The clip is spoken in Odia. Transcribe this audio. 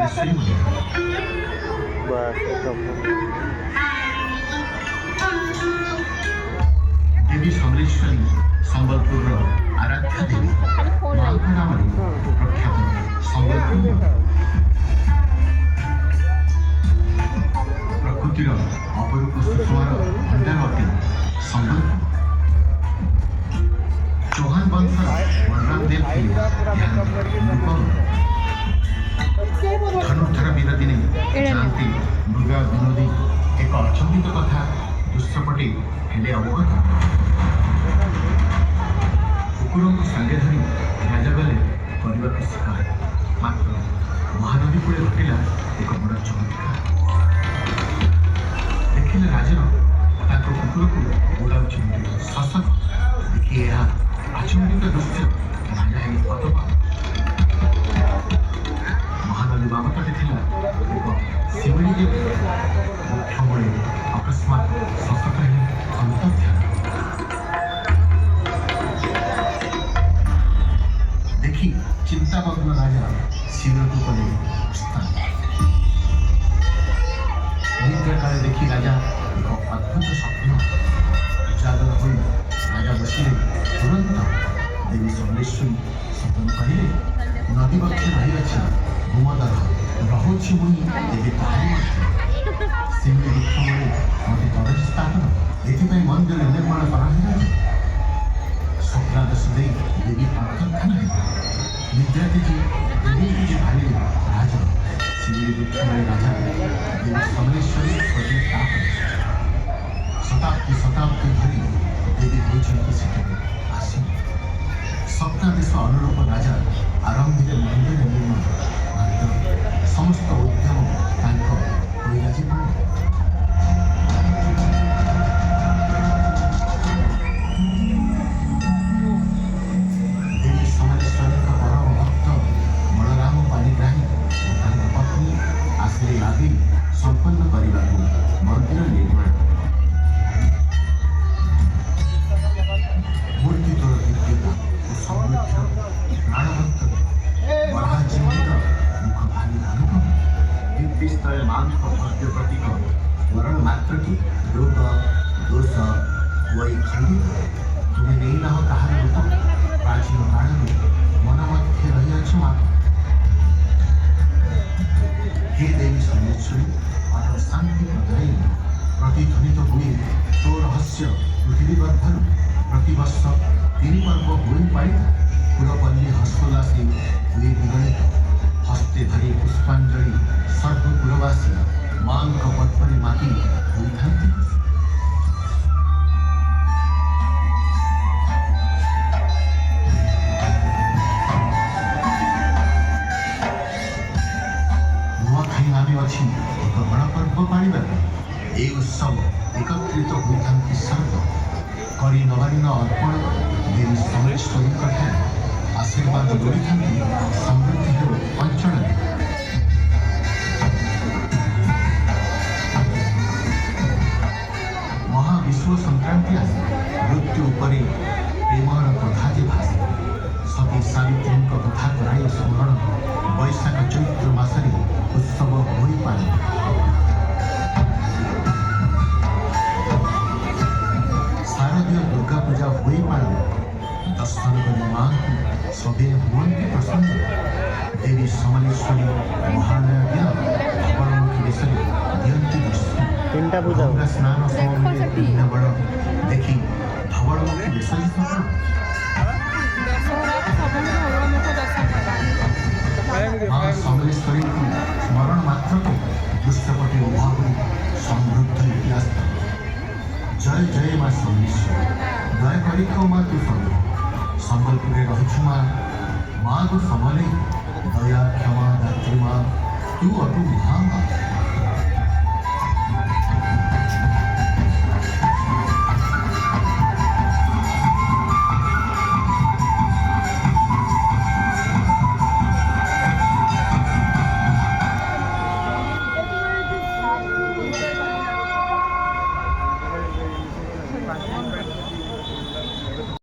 ସମଲେଶ୍ୱରୀ ମନ୍ଦିର। ଦେବୀ ସମଲେଶ୍ୱରୀ ସମ୍ବଲପୁରର ଆରାଧ୍ୟ ଦେବୀ। ମାଙ୍କ ନାମରେ ପ୍ରଖ୍ୟାତ ସମ୍ବଲପୁର। ପ୍ରକୃତିର ଅପରୂପ ସୁଷମାର ଭଣ୍ଡାର ଅଟେ ସମ୍ବଲପୁର। ଚୌହାନ ବଂଶର ବଳରାମ ଦେବ ଧନୁର୍ଦ୍ଧର ବିରୋଧିନୀ ଯାଆନ୍ତି ମୃଗା ବିନୋଦୀ। ଏକ ଅଚମ୍ବିତ କଥା ଦୃଶ୍ୟପଟେ ହେଲେ ଅବଗତ। କୁକୁରଙ୍କୁ ସାଙ୍ଗେ ଧରି ରାଜା ଗଲେ କରିବାକୁ ଶିକାର। ମାତ୍ର ମହାନଦୀ କୂଳେ ଘଟିଲା ଏକ ବଡ଼ ଚମତ୍କାର। ଦେଖିଲେ ରାଜନ ତାଙ୍କ କୁକୁରକୁ ଉଡ଼ାଉଛନ୍ତି ଶାସକ। ଦେଖି ଏହା ଆଚମ୍ବିତ ଦୃଶ୍ୟ ରାଜା ହେଲେ ହତବାକ୍। ମହାନଦୀ ବାମପଟେ ଥିଲା ଏକ ଶିମିଳି ଦେବୀ। ମୁଖ୍ୟମୂଳେ ଅକସ୍ମାତ୍ ଶାସକ ହେଲେ ଅନ୍ତର୍ଧ୍ୟାନ। ଦେଖି ଚିନ୍ତାମଗ୍ନ ରାଜା ଶିବିରକୁ କଲେ ପ୍ରସ୍ଥାନ। ନିଦ୍ରାକାଳେ ଦେଖି ରାଜା ଏକ ଅଦ୍ଭୁତ ସ୍ୱପ୍ନ। ଉଜାଗର ହୋଇ ରାଜା ବସିଲେ। ତୁରନ୍ତ ଦେବୀ ସମଲେଶ୍ୱରୀ ସ୍ୱପ୍ନ କହିଲେ, ନଦୀ ବକ୍ଷେ ରହିଅଛି ଭୂମଦର, ରହୁଛି ମୁଇଁ ଦେବୀ ତାହାରି ମଧ୍ୟ। ଶିମିଳି ବୃକ୍ଷମୂଳେ ମୋତେ ତରଜି ସ୍ଥାପନ, ଏଥିପାଇଁ ମନ୍ଦିର ନିର୍ମାଣ କରାଯାଇଛି। ସ୍ୱପ୍ନାଦେଶ ଦେଇ ଦେବୀ ଅନ୍ତର୍ଦ୍ଧାନ ହେଲେ। ନିଦ୍ରା ତେଜି ଦେବୀଙ୍କୁ ଯେ ଭାବିଲେ ରାଜା। ଶିମିଳି ବୃକ୍ଷମୂଳେ ରାଜା ଦେବୀ ସମଲେଶ୍ୱରୀ ଖୋଜି ତାପରେ ଶତାବ୍ଦୀ ଶତାବ୍ଦୀ ଧରି ଦେବୀ ହେଉଛନ୍ତି ସେଠାରେ ଆସିଲେ। ସ୍ୱପ୍ନାଦେଶ ଅନୁରୂପ ରାଜା ଆରମ୍ଭିଲେ ମନ୍ଦିର ନିର୍ମାଣ। ମାତ୍ର ସମସ୍ତ ଉଦ୍ୟମ ତାଙ୍କ ହୋଇରାଜିପୂର୍ଣ୍ଣ। ଦେବୀ ସମଲେଶ୍ୱରୀଙ୍କ ପରମ ଭକ୍ତ ବଳରାମ ପାଣିଗ୍ରାହୀ ଓ ତାଙ୍କ ପତ୍ନୀ ଆସିଲେ ଲାଗି ସମ୍ପନ୍ନ କରିବାକୁ ମନ୍ଦିର ନିର୍ମାଣ। ମୂର୍ତ୍ତି ତୋର ଦିବ୍ୟତା ଓ ସମୃଦ୍ଧିର ପ୍ରାଣବନ୍ତ ବରାହଜିଙ୍କର ମୁଖ ଭାରି ଅନୁଭବ। ଦିବ୍ୟସ୍ଥଳେ ମାଙ୍କ ଭବ୍ୟ ପ୍ରତୀକ ସ୍ମରଣ ମାତ୍ରକେ ରୋଗ ଦୋଷ ବହି ଖଣ୍ଡିତ। ତୁମେ ନେଇନାହ କାହାର ରୂପ, ପ୍ରାଚୀନ କାଳରୁ ମନ ମଧ୍ୟରେ ରହିଅଛ ମାତା। ହେ ଦେବୀ ସମଲେଶ୍ୱରୀ, ଅଟଳ ଶାନ୍ତି ପ୍ରଦାୟୀ, ପ୍ରତିଧ୍ୱନିତ ହୁଏ ତୋ ରହସ୍ୟ ପୃଥିବୀ ଗର୍ଭରୁ। ପ୍ରତିବର୍ଷ 3 ପର୍ବ ହୋଇ ପାଳିତ। କୁଳପଲ୍ଲୀ ହର୍ଷୋଲ୍ଲାସୀ ହୁଏ ବିଗଳିତ। ହସ୍ତେ ଧରି ପୁଷ୍ପାଞ୍ଜଳି ସର୍ବକୁଳବାସୀ, ମାଙ୍କ ପଦ୍ମରେ ମାତି ହୋଇଥାନ୍ତି ଖୁସି। ନୂଆଖାଇ ନାମେ ଅଛି ଏକ ଗଣପର୍ବ ପାଳିବାକୁ। ଏହି ଉତ୍ସବ ଏକତ୍ରିତ ହୋଇଥାନ୍ତି ସର୍ବ। କରି ନବାନ୍ନ ଅର୍ପଣ ଦେବୀ ସମଲେଶ୍ୱରୀଙ୍କଠାରେ ଆଶୀର୍ବାଦ ଲୋଡ଼ିଥାନ୍ତି ସମୃଦ୍ଧି ହେଉ ଅଞ୍ଚଳରେ। ମହାବିଶ୍ୱ ସଂକ୍ରାନ୍ତି ଆସେ, ମୃତ୍ୟୁ ଉପରେ ପ୍ରେମର କଥା ଯେ ଭାସେ। ସତୀ ସାବିତ୍ରୀଙ୍କ କଥା କରାଇ ସ୍ମରଣ, ବୈଶାଖ ଚୈତ୍ର ମାସରେ ଉତ୍ସବ ହୋଇପାରେ। ଶାରଦୀୟ ଦୁର୍ଗା ପୂଜା ହୋଇପାରେ। ଦର୍ଶନ କରି ମାଙ୍କୁ ସବେ ହୁଅନ୍ତି ପ୍ରସନ୍ନ। ଦେବୀ ସମଲେଶ୍ୱରୀ ମହାଳୟା ଦିନ ଧବଳମୁଖୀ ବେଶରେ ଦିଅନ୍ତି ଦର୍ଶନ। ଗଙ୍ଗା ସ୍ନାନ ସମୟରେ ବଡ଼ ଦେଖି ଧବଳମୁଖୀ ବେଶରେ ସଫଳ। ମା ସମଲେଶ୍ୱରୀଙ୍କୁ ସ୍ମରଣ ମାତ୍ରକେ ଦୃଶ୍ୟପଟେ ଉଭାବଳି ସମୃଦ୍ଧ ଇତିହାସ। ଜୟ ଜୟ ମା ସମଲେଶ୍ୱରୀ, ଦୟା କରି ଖାଉ ମା ତୁ ସବୁ। ସମ୍ବଲପୁରରେ ରହୁଛୁ ମା, ମା ଗୋ ସମଲେଇ, ଦୟା କ୍ଷମା ଦାତ୍ରୀ ମା ତୁ ଅଟୁ ମା।